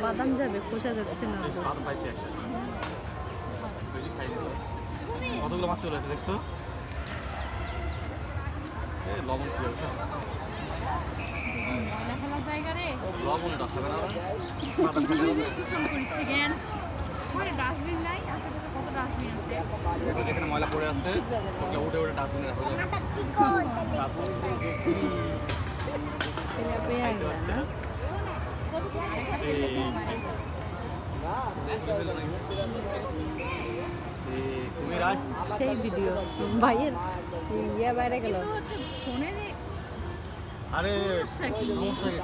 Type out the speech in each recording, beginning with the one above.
বাদাম যাবে খোসা যাচ্ছে না। কতগুলো মাছ চলে আসে দেখছো? লবণ কি লবণ এটা খাবে না যেখানে ময়লা পড়ে আছে উঠে উঠে ডাস্টবিনে রাখা সেই ভিডিও ভাইয়ের ইয়া বাইরে গেল ফোনে। আরে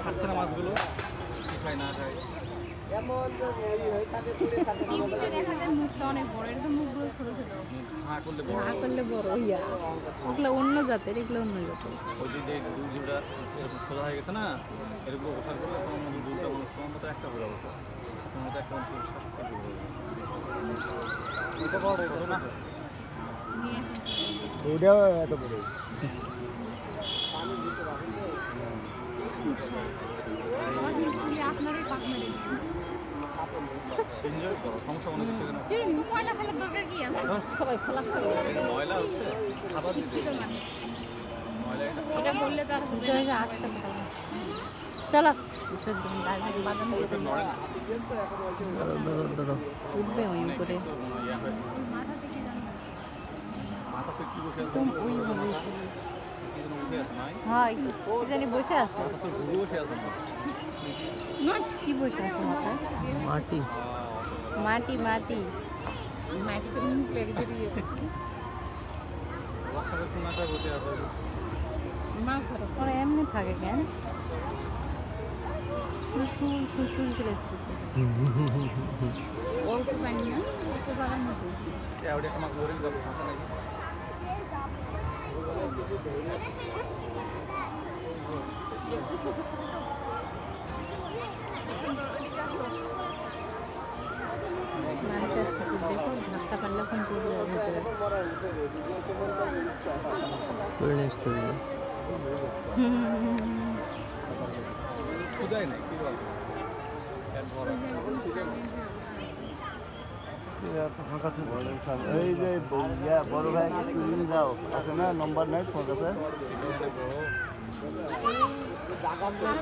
খাচ্ছে না মাছগুলো খায় না খায় করলে বড় ইয়া এগুলো অন্য জাতের, এগুলো অন্য জাতের। ওই যে দুধটা সোজা হয়ে গেছে না, এরকম ওঠার করে দুধটা মানুষ তোমার মতো একটা হয়ে যাবে তোমার মতো একটা ওটাও এত বড় চলো উঠবে ওই করে জানি বসে আছে কি বসে আছে মাথায়? মাটি মাটি মাটি মাটিতে মুখ লেগে বেরিয়ে ওরা এমনি থাকে কেন? শুশুল শুশুল করে আসতেছে অল্প পানি না অল্প জায়গার মতো মানুষ আসতেছে। দেখো ধাক্কা পারলে ফোন চলে যাবে ভেতরে। এই যে বড় ভাই যাও আছে না, নম্বর নাই ফোন আছে।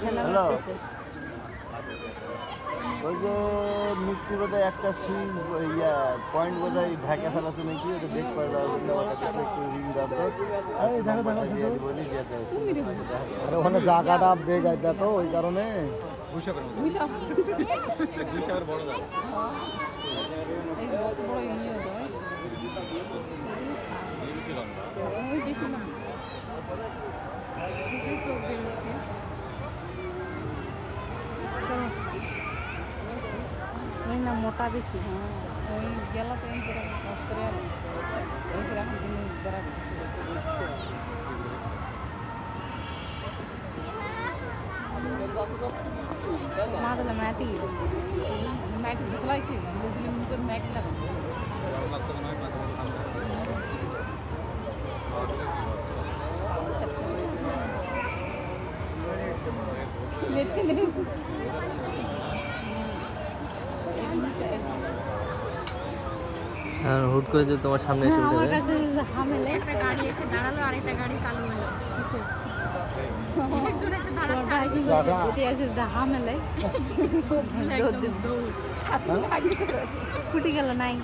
হ্যালো, ওই যে মিষ্টি বোধহয় একটা সুইচ পয়েন্ট বোধহয় ঢাকা ফেলাছে নাকি, ওটা দেখ পাওয়া ওখানে জায়গাটা বেগ আছে তো ওই কারণে না মোটা বেশি। ওই গেল তো মাটি মাটি ঢুকলাইছি ম্যাটি লাগানো হুট করে যে তোমার সামনে এসে হামেলে একটা গাড়ি এসে দাঁড়ালো, আরেকটা গাড়ি চালু হলো। হামেলে ফুটে গেল নাই।